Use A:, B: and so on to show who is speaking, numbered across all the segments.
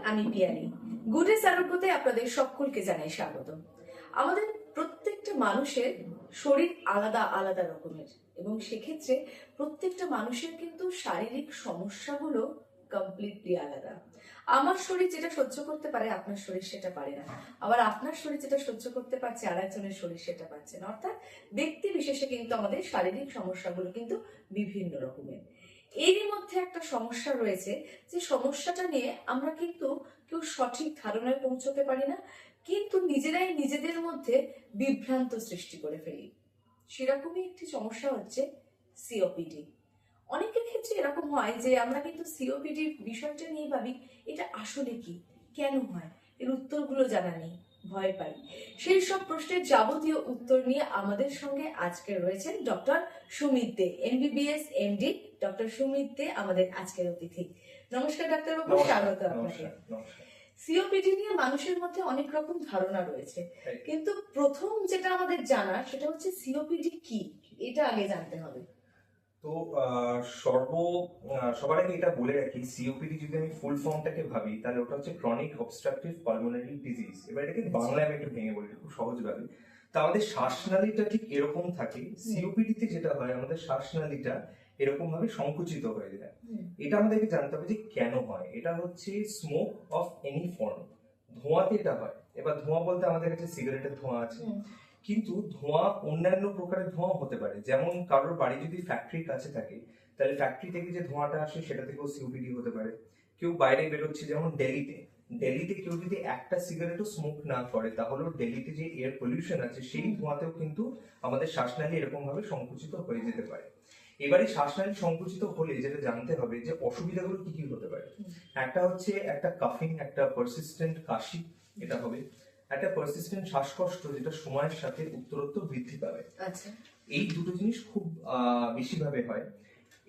A: আমি পিয়ালি। গুডেস আরোগ্যতে আপনাদের সকলকে জানাই স্বাগত। আমাদের প্রত্যেকটা মানুষের শরীর আলাদা আলাদা রকমের, এবং সেক্ষেত্রে প্রত্যেকটা মানুষের কিন্তু শারীরিক সমস্যাগুলো কমপ্লিটলি আলাদা। আমার শরীর যেটা সহ্য করতে পারে আপনার শরীর সেটা পারে না, আবার আপনার শরীর যেটা সহ্য করতে পারছে আর একজনের শরীর সেটা পারছে না। অর্থাৎ ব্যক্তি বিশেষে কিন্তু আমাদের শারীরিক সমস্যাগুলো কিন্তু বিভিন্ন রকমের। এরই মধ্যে একটা সমস্যা রয়েছে, যে সমস্যাটা নিয়ে আমরা কিন্তু কেউ সঠিক ধারণায় পৌঁছতে পারি না, কিন্তু নিজেরাই নিজেদের মধ্যে বিভ্রান্ত সৃষ্টি করে ফেলি। সেরকমই একটি সমস্যা হচ্ছে সিওপিডি। অনেকের ক্ষেত্রে এরকম হয় যে আমরা কিন্তু সিওপিডি বিষয়টা নিয়ে ভাবি এটা আসলে কি, কেন হয়, এর উত্তরগুলো জানা নেই, ভয় পাই। সেই সব প্রশ্নের যাবতীয় উত্তর নিয়ে আমাদের সঙ্গে আজকে রয়েছেন ডক্টর সুমিত দে, এমবিবিএস এমডি। ডক্টর সুমিত দে আমাদের আজকের অতিথি। নমস্কার ডাক্তারবাবু, স্বাগত আপনাকে। সিওপিডি নিয়ে মানুষের মধ্যে অনেক রকম ধারণা রয়েছে, কিন্তু প্রথম যেটা আমাদের জানা সেটা হচ্ছে সিওপিডি কি, এটা আগে জানতে হবে।
B: তো সবার আগে এটা বলে রাখি, সিওপিডি যদি আমি ফুল ফর্মটাকে ভাবি তাহলে ওটা হচ্ছে ক্রনিক অবস্ট্রাকটিভ পালমোনারি ডিজিজ। এবার এটাকে বাংলায় আমি একটু ভেঙে বলি খুব সহজভাবে। তা আমাদের শ্বাসনালীটা ঠিক এরকম থাকে, সিওপিডিতে যেটা হয় আমাদের শ্বাসনালীটা এরকম ভাবে সংকুচিত হয়ে যায়। এটা আমাদেরকে জানতে হবে যে কেন হয়। এটা হচ্ছে স্মোক অফ এনি ফর্ম, ধোঁয়াতে এটা হয়। এবার ধোঁয়া বলতে আমাদের কাছে সিগারেটের ধোঁয়া আছে, কিন্তু ধোঁয়া অন্যান্য প্রকারের ধোঁয়া হতে পারে। যেমন কারোর বাড়ি যদি ফ্যাক্টরির কাছে থাকে তাহলে ফ্যাক্টরি থেকে যে ধোঁয়াটা আসে সেটা থেকেও সিওপিডি হতে পারে। কেউ বাইরে বেরোচ্ছে, যেমন দিল্লিতে কেউ যদি একটা সিগারেটও স্মোক না করে তাহলেও দিল্লিতে যে এয়ার পলিউশন আছে সেই ধোঁয়াতেও কিন্তু আমাদের শ্বাসনালী এরকম ভাবে সংকুচিত হয়ে যেতে পারে। এবারে শ্বাসনালী সংকুচিত হলে যেটা জানতে হবে যে অসুবিধাগুলো কি কি হতে পারে। একটা হচ্ছে একটা কাফিং, একটা পারসিস্টেন্ট কাশি, এটা হবে। একটা পারসিস্টেন্ট শ্বাসকষ্ট যেটা সময়ের সাথে উত্তরোত্তর বৃদ্ধি পাবে।
A: আচ্ছা,
B: এই দুটো জিনিস খুব বেশি ভাবে হয়।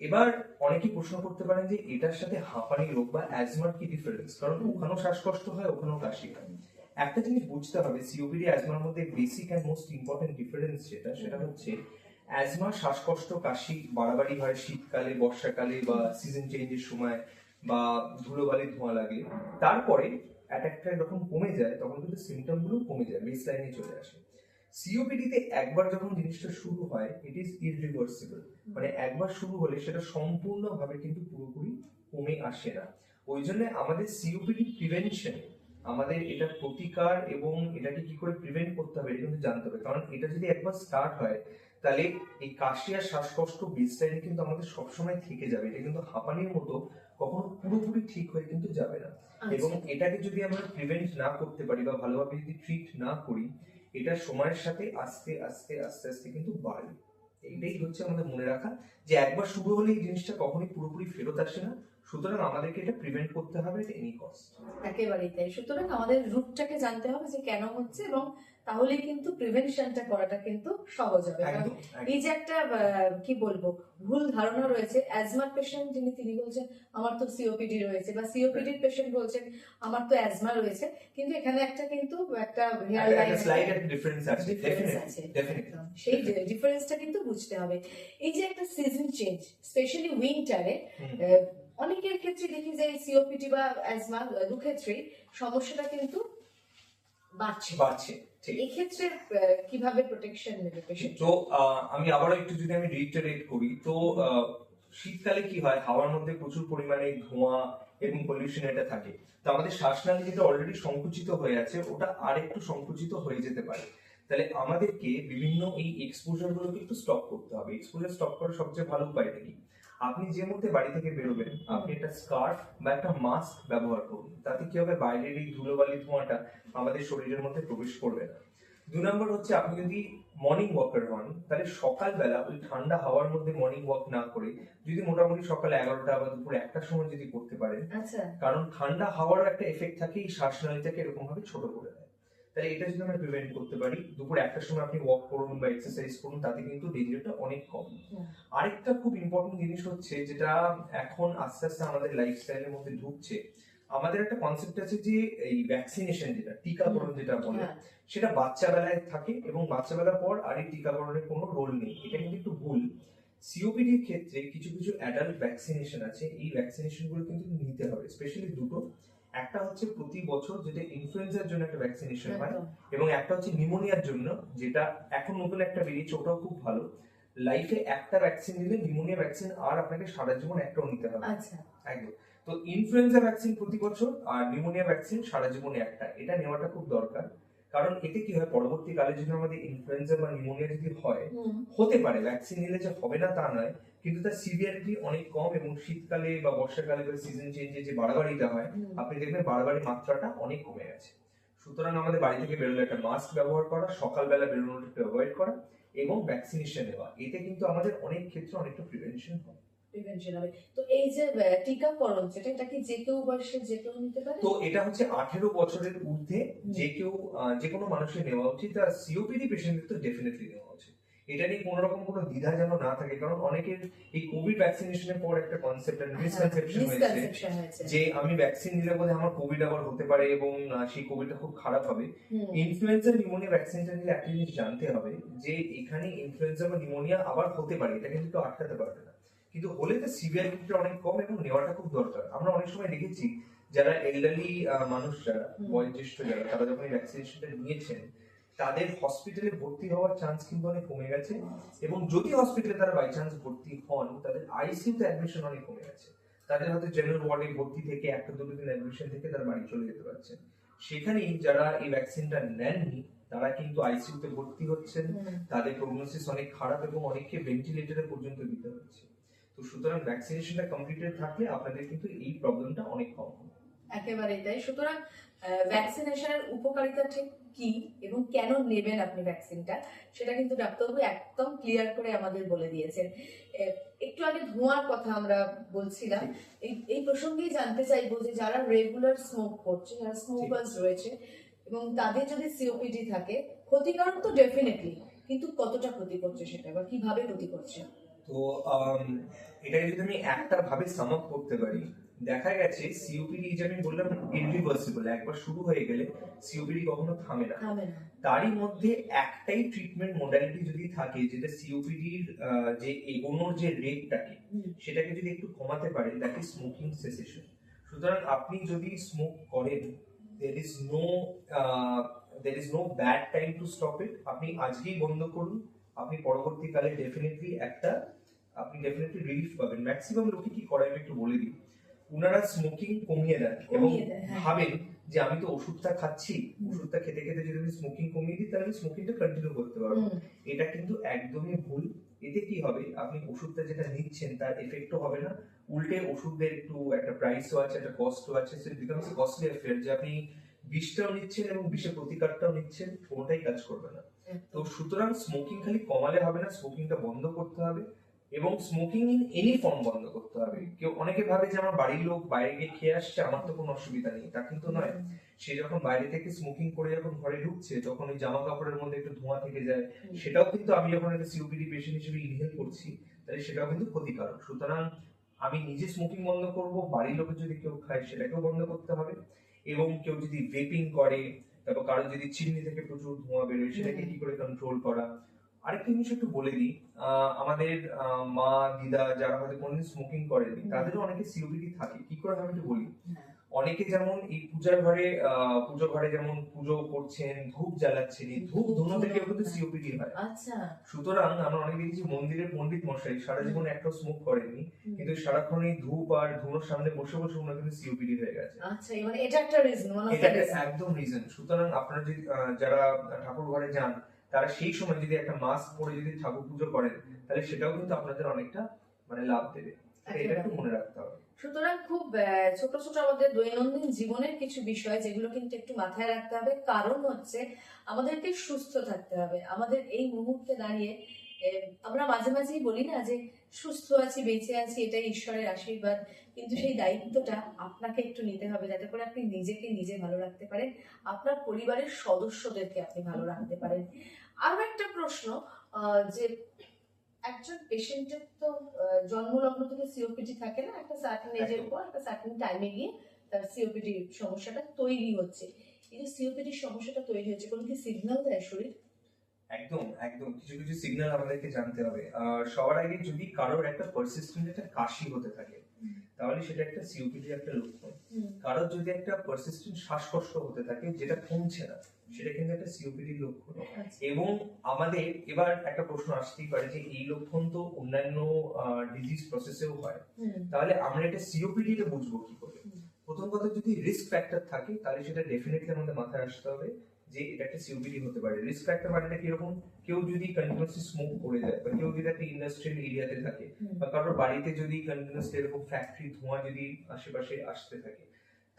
B: এবার অনেকেই প্রশ্ন করতে পারেন যে এটার সাথে হাঁপানি রোগ বা অ্যাজমার কি ডিফারেন্স, কারণ ওখানেও শ্বাসকষ্ট হয় ওখানেও কাশি হয়। একটা জিনিস বুঝতে হবে, সিওপিডি অ্যাজমার মধ্যে basic and most important difference সেটা হচ্ছে অ্যাজমা শ্বাসকষ্ট কাশি বাড়াবাড়ি হয় শীতকালে, বর্ষাকালে বা সিজন চেঞ্জের সময় বা ধুলোবালি ধোঁয়া লাগলে। তারপরে অ্যাটাকটা যখন কমে যায় তখন কিন্তু সিমটম গুলো কমে যায়, বেস লাইনে চলে আসে। সিওপিডিতে একবার যখন জিনিসটা শুরু হয় ইট ইজ ইররিভার্সিবল, মানে একবার শুরু হলে সেটা সম্পূর্ণভাবে কিন্তু পুরোপুরি কমে আসে না। ওই জন্য আমাদের সিওপিডি প্রিভেনশন, আমাদের এটা প্রতিকার এবং এটাকে কি করে প্রিভেন্ট করতে হবে এটা কিন্তু জানতে হবে। কারণ এটা যদি একবার স্টার্ট হয় তাহলে এই কাশি আর শ্বাসকষ্ট বেস লাইনে কিন্তু আমাদের সবসময় থেকে যাবে। এটা কিন্তু হাঁপানির মতো কখনো পুরোপুরি ঠিক হয়ে কিন্তু যাবে না। এবং এটাকে যদি আমরা প্রিভেন্ট না করতে পারি বা ভালোভাবে যদি ট্রিট না করি, এটা সময়ের সাথে আস্তে আস্তে আস্তে আস্তে কিন্তু বাড়বে। এইটাই হচ্ছে আমাদের মনে রাখা, যে একবার শুরু হলে এই জিনিসটা কখনোই পুরোপুরি ফেরত আসে না। সুতরাং আমাদেরকে এটা প্রিভেন্ট করতে হবে এট এনি কস্ট।
A: একেবারেই তাই। সুতরাং আমাদের রুটটাকে জানতে হবে যে কেন হচ্ছে, এবং তাহলে কিন্তু প্রিভেনশনটা করাটা কিন্তু সহজ হবে। এই যে একটা কি বলবো ভুল ধারণা রয়েছে, অ্যাজমার পেশেন্ট তিনি বলছেন আমার তো সিওপিডি রয়েছে, বা সিওপিডির পেশেন্ট বলছেন আমার তো অ্যাজমা রয়েছে, কিন্তু এখানে একটা হেয়ার লাইন
B: ডিফারেন্স আছে।
A: সেই ডিফারেন্সটা কিন্তু বুঝতে হবে। এই যে একটা সিজন চেঞ্জ, স্পেশালি উইন্টারে, অনেকের ক্ষেত্রে দেখি যে সিওপিডি বা অ্যাজমা দু ক্ষেত্রে সমস্যাটা কিন্তু বাড়ছে। এই ক্ষেত্রে কিভাবে প্রোটেকশন নেবে পেশেন্ট?
B: তো আমি আবারও একটু যদি আমি রিইটারেট করি, তো শীতকালে কি হয়, হাওয়ার মধ্যে প্রচুর পরিমাণে ধোঁয়া এবং পলিউশন এটা থাকে। তো আমাদের শ্বাসনালী যেটা অলরেডি সংকুচিত হয়ে আছে ওটা আর একটু সংকুচিত হয়ে যেতে পারে। তাহলে আমাদেরকে বিভিন্ন এই এক্সপোজার গুলোকে একটু স্টপ করতে হবে। এক্সপোজার স্টপ করার সবচেয়ে ভালো উপায়টা কি, আপনি যে মুহূর্তে বাড়ি থেকে বেরোবেন আপনি একটা স্কার্ফ বা একটা মাস্ক ব্যবহার করুন। তাতে কি হবে, বাইরের এই ধুলোবালি ধোঁয়াটা আমাদের শরীরের মধ্যে প্রবেশ করবে না। 2 নম্বর হচ্ছে, আপনি যদি মর্নিং ওয়াকার হন তাহলে সকালবেলা ওই ঠান্ডা হাওয়ার মধ্যে মর্নিং ওয়াক না করে যদি মোটামুটি সকাল 11টা বা দুপুর 1টার সময় যদি করতে পারেন, কারণ ঠান্ডা হাওয়ার একটা এফেক্ট থাকে এই শ্বাসনালীটাকে এরকম ভাবে ছোট করে দেয়। তাহলে এটা যদি আমরা প্রিভেন্ট করতে পারি, দুপুর 1টার সময় আপনি ওয়াক করুন বা এক্সারসাইজ করুন, তাতে কিন্তু ডেঞ্জারটা অনেক কম। আরেকটা খুব ইম্পর্টেন্ট জিনিস হচ্ছে, যেটা এখন আস্তে আস্তে আমাদের লাইফস্টাইলের মধ্যে ঢুকছে, আমাদের একটা কনসেপ্ট আছে যে এই ভ্যাকসিনেশন, যেটা টিকাকরণ যেটা বলে, সেটা বাচ্চা বেলায় থাকে এবং বাচ্চা বেলার পর আর এই টিকাকরণের কোনো রোল নেই। এটা কিন্তু একটু ভুল। সিওপিডির ক্ষেত্রে কিছু কিছু অ্যাডাল্ট ভ্যাকসিনেশন আছে, এই ভ্যাকসিনেশন গুলো কিন্তু নিতে হবে, স্পেশালি দুটো। একটা হচ্ছে প্রতি বছর যেটা ইনফ্লুয়েঞ্জার জন্য একটা ভ্যাকসিনেশন হয়,
A: একদম।
B: এবং একটা হচ্ছে নিউমোনিয়ার জন্য, যেটা এখন নতুন একটা বেরিয়েছে, ওটাও খুব ভালো। লাইফে একটা ভ্যাকসিন নিলে নিউমোনিয়া ভ্যাকসিন আর আপনাকে সারা জীবন একটাও নিতে হবে।
A: আচ্ছা।
B: একদম। তো ইনফ্লুয়েঞ্জা ভ্যাকসিন প্রতি বছর আর নিউমোনিয়া ভ্যাকসিন সারা জীবনে একটা, এটা নেওয়াটা খুব দরকার। কারণ এতে কি হয়, পরবর্তীকালে যদি আমাদের ইনফ্লুয়েঞ্জা বা নিউমোনিয়া যদি হয়, হতে পারে, ভ্যাকসিন নিলে যে হবে না তা নয়, কিন্তু তার সিভিয়ারিটি অনেক কম, এবং শীতকালে বা বর্ষাকালে বা সিজন চেঞ্জে যে বাড়াবাড়িটা হয়, আপনি দেখবেন বাড়াবাড়ির মাত্রাটা অনেক কমে গেছে। সুতরাং আমাদের বাড়ি থেকে বেরোলে একটা মাস্ক ব্যবহার করা, সকালবেলা বেরোনোটা একটু অ্যাভয়েড করা, এবং ভ্যাকসিনেশন নেওয়া, এতে কিন্তু আমাদের অনেক ক্ষেত্রে অনেকটা প্রিভেনশন হয়।
A: প্রিভেনশন হবে। তো এই যে টিকাকরণ, যেটা এটা কি যে কেউ বয়সে যে কেউ নিতে পারে?
B: তো এটা হচ্ছে 18 বছরের ঊর্ধ্বে যে কেউ, যে কোনো মানুষের নেওয়া উচিত, আর সিওপিডি পেশেন্টদের তো ডেফিনেটলি নেওয়া উচিত। এটা নিয়ে কোনো রকম কোনো দ্বিধা যেন না থাকে, কারণ অনেকের এই কোভিড ভ্যাকসিনেশনের পর একটা কনসেপ্ট এন্ড মিসকনসেপশন হয়েছে যে আমি ভ্যাকসিন নিলে বোধহয় আমার কোভিড আবার হতে পারে, এবং সেই কোভিডটা খুব খারাপ হবে। ইনফ্লুয়েঞ্জা নিউমোনিয়া ভ্যাকসিনটা নিলে একটা জিনিস জানতে হবে, যে এখানে ইনফ্লুয়েঞ্জা বা নিউমোনিয়া আবার হতে পারে, এটা কিন্তু কেউ আটকাতে পারবে না, কিন্তু হলে তো সিভিয়ারিটিটা অনেক কম, এবং নেওয়াটা খুব দরকার। আমরা অনেক সময় দেখেছি যারা এল্ডারলি মানুষ, যারা বয়োজ্যেষ্ঠ, যারা তারা যখন এই ভ্যাকসিনেশনটা নিয়েছেন, তাদের হসপিটালে ভর্তি হওয়ার চান্স কিন্তু অনেক কমে গেছে, এবং যদি হসপিটালে তারা বাই চান্স ভর্তি হন, তাদের আইসিইউতে অ্যাডমিশন অনেক কমে গেছে। তাদের হয়তো জেনারেল ওয়ার্ডে ভর্তি থেকে একটা দুটো দিন অ্যাডমিশন থেকে তারা বাড়ি চলে যেতে পারছেন। সেখানেই যারা এই ভ্যাকসিনটা নেননি, তারা কিন্তু আইসিইউতে ভর্তি হচ্ছেন, তাদের প্রগনোসিস অনেক খারাপ, এবং অনেককে ভেন্টিলেটরে পর্যন্ত দিতে হচ্ছে। তো সুতরাং ভ্যাকসিনেশনটা কমপ্লিটেড থাকলে আপনাদের কিন্তু এই প্রবলেমটা অনেক কম হবে।
A: একেবারেই তাই। সুতরাং ভ্যাকসিনেশনের উপকারিতা ঠিক কি এবং কেন নেবেন আপনি ভ্যাকসিনটা, সেটা কিন্তু ডাক্তারবাবু একদম ক্লিয়ার করে আমাদের বলে দিয়েছেন। একটু আগে ধোঁয়ার কথা আমরা বলছিলাম, এই প্রসঙ্গেই জানতে চাইবো যে যারা রেগুলার স্মোক করছে, যারা স্মোকার্স রয়েছে, এবং তাদের যদি সিওপিডি থাকে, ক্ষতিকারক তো ডেফিনেটলি, কিন্তু কতটা ক্ষতি করছে সেটা, বা কিভাবে ক্ষতি করছে?
B: তো এটাকে যদি আমি একটা ভাবে সাম আপ করতে পারি, দেখা গেছে সিওপিডি, যে আমি বললাম ইরিভার্সিবল, একবার শুরু হয়ে গেলে সিওপিডি কখনো থামে না। তারই মধ্যে একটাই ট্রিটমেন্ট মডালিটি যদি থাকে, যেটা সিওপিডির যে এগোনোর যে রেটটাকে, সেটাকে যদি একটু কমাতে পারে, দ্যাট ইজ স্মোকিং সেসেশন। সুতরাং আপনি যদি স্মোক করেন, there is no bad time to stop it. আপনি আজকেই বন্ধ করুন, আপনি পরবর্তীকালে আপনি ডেফিনেটলি রিলিফ পাবেন। ম্যাক্সিমাম লোকে কি করে আমি একটু বলে দিই, উনারা স্মোকিং কমিয়ে দেন এবং ভাবেন যে আমি তো ওষুধটা খাচ্ছি, ওষুধটা খেতে খেতে যদি আমি স্মোকিং কমিয়ে দিই, তাহলে আমি স্মোকিংটা কন্টিনিউ করতে পারবো। এটা কিন্তু একদমই ভুল। এতে কি হবে, আপনি ওষুধটা যেটা নিচ্ছেন তার এফেক্টও হবে না, উল্টে ওষুধের একটু একটা প্রাইসও আছে, একটা কস্টও আছে, so it becomes a costly affair, যে আপনি বিষটাও নিচ্ছেন এবং বিষের প্রতিকারটাও নিচ্ছেন, কোনোটাই কাজ করবে না। তো সুতরাং স্মোকিং খালি কমালে হবে না, স্মোকিংটা বন্ধ করতে হবে, এবং স্মোকিং ইন এনি ফর্ম বন্ধ করতে হবে। কেউ অনেকে ভাবে যে আমার বাড়ির লোক বাইরে গিয়ে খেয়ে আসছে, আমার তো কোনো অসুবিধা নেই, তা কিন্তু নয়। সে যখন বাইরে থেকে স্মোকিং করে যখন ঘরে ঢুকছে, তখন ওই জামা কাপড়ের মধ্যে একটু ধোঁয়া থেকে যায়, সেটাও কিন্তু আমি যখন একটা সিওপিডি পেশেন্ট হিসেবে ইনহেল করছি, তাহলে সেটাও কিন্তু ক্ষতিকারক। সুতরাং আমি নিজে স্মোকিং বন্ধ করব, বাড়ির লোকে যদি কেউ খায় সেটাকেও বন্ধ করতে হবে, এবং কেউ যদি ভেপিং করে, তারপর কারো যদি চিমনি থেকে প্রচুর ধোঁয়া বেরোয়, সেটাকে কি করে কন্ট্রোল করা। আরেকটা জিনিস একটু বলে দিই, আমাদের মা দিদা যারা হয়তো কোনোদিন স্মোকিং করেনি, তাদেরও অনেকে সিওপিডি থাকে। কি করে আমি একটু বলি, অনেকে যেমন এই পুজো ঘরে যেমন পুজো করছেন, ধূপ জ্বালাচ্ছেন, এই ধূপ ধুনো থেকে কিন্তু সিওপিডি হয়। সুতরাং আমরা অনেক দেখেছি মন্দিরের পণ্ডিত মশাই সারা জীবনে একটাও স্মোক করেননি, কিন্তু সারাক্ষণ এই ধূপ আর ধুনোর সামনে বসে বসে ওনার কিন্তু সিওপিডি হয়ে গেছে।
A: মানে এটা একটা রিজন,
B: এটা একদম রিজন। সুতরাং আপনারা যদি যারা ঠাকুর ঘরে যান, তারা সেই সময় যদি একটা মাস্ক পরে যদি ঠাকুর পুজো করেন, তাহলে সেটাও কিন্তু আপনাদের অনেকটা মানে লাভ দেবে। এটা একটু মনে রাখতে হবে।
A: সুতরাং খুব ছোট ছোট আমাদের দৈনন্দিন জীবনের কিছু বিষয়, যেগুলো কিন্তু একটু মাথায় রাখতে হবে, কারণ হচ্ছে আমাদেরকে সুস্থ থাকতে হবে। আমাদের এই মুহূর্তে দাঁড়িয়ে আমরা মাঝে মাঝেই বলি না যে সুস্থ আছি, বেঁচে আছি, এটাই ঈশ্বরের আশীর্বাদ, কিন্তু সেই দায়িত্বটা আপনাকে একটু নিতে হবে, যাতে করে আপনি নিজেকে নিজে ভালো রাখতে পারেন, আপনার পরিবারের সদস্যদেরকে আপনি ভালো রাখতে পারেন। আরো একটা প্রশ্ন, যে একজন পেশেন্টের তো জন্মলগ্ন থেকে সিওপিডি থাকে না, একটা সার্টেন এজের পর একটা সার্টেন টাইমে গিয়ে তার সিওপিডি সমস্যাটা তৈরি হচ্ছে। এই যে সিওপিডি সমস্যাটা তৈরি হচ্ছে, কোনো কি সিগন্যাল দেয় শরীর?
B: একদম একদম কিছু কিছু সিগন্যাল আমাদেরকে জানতে হবে। আর সবার আগে যদি কারোর একটা পারসিস্টেন্ট একটা কাশি হতে থাকে, তাহলে সেটা একটা সিওপিডি একটা লক্ষণ। কারোর যদি একটা পারসিস্টেন্ট শ্বাসকষ্ট হতে থাকে যেটা কমছে না, সেটা কিন্তু একটা সিওপিডির লক্ষণ। এবং আমাদের এবার একটা প্রশ্ন আসতেই পারে যে এই লক্ষণ তো অন্যান্য ডিজিজ প্রসেসেও হয়, তাহলে আমরা এটা সিওপিডি তে বুঝবো কি করে? প্রথম কথা, যদি রিস্ক ফ্যাক্টর থাকে তাহলে সেটা ডেফিনেটলি আমাদের মাথায় আসতে হবে যে এটা একটা সিওপিডি হতে পারে। রিস্ক ফ্যাক্টর মানে কিরকম? কেউ যদি কন্টিনিউয়াসলি স্মোক করে যায়, বা কেউ যদি একটা ইন্ডাস্ট্রিয়াল এরিয়াতে থাকে, বা কারোর বাড়িতে যদি কন্টিনিউয়াসলি এরকম ফ্যাক্টরি ধোঁয়া যদি আশেপাশে আসতে থাকে,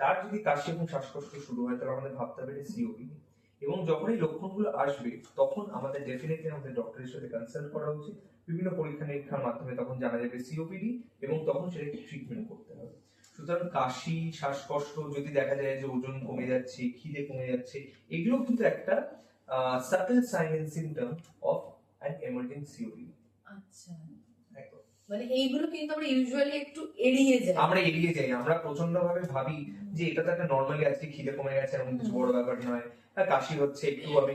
B: তার যদি কাশি এবং শ্বাসকষ্ট শুরু হয়, তাহলে আমাদের ভাবতে হবে এটা সিওপিডি। এবং যখন এই লক্ষণগুলো আসবে তখন আমাদের ডেফিনেটলি আমাদের ডক্টরের সাথে কনসাল্ট করা উচিত। বিভিন্ন পরীক্ষা নিরীক্ষার মাধ্যমে তখন জানা যাবে সিওপিডি, এবং তখন সেটাকে ট্রিটমেন্ট করতে হবে। সুতরাং কাশি, শ্বাসকষ্ট, যদি দেখা যায় যে ওজন কমে যাচ্ছে, খিদে কমে যাচ্ছে, এগুলো কিন্তু একটা subtle sign and symptom of an emergent COPD.
A: আচ্ছা, মানে এইগুলো কিন্তু আমরা ইউজুয়ালি একটু এড়িয়ে যাই।
B: আমরা প্রচন্ড ভাবে ভাবি যে এটা তো একটা নরমালি আজকে খিদে কমে গেছে, এমন কিছু বড় ব্যাপার নয়, কাশি হচ্ছে একটু আমি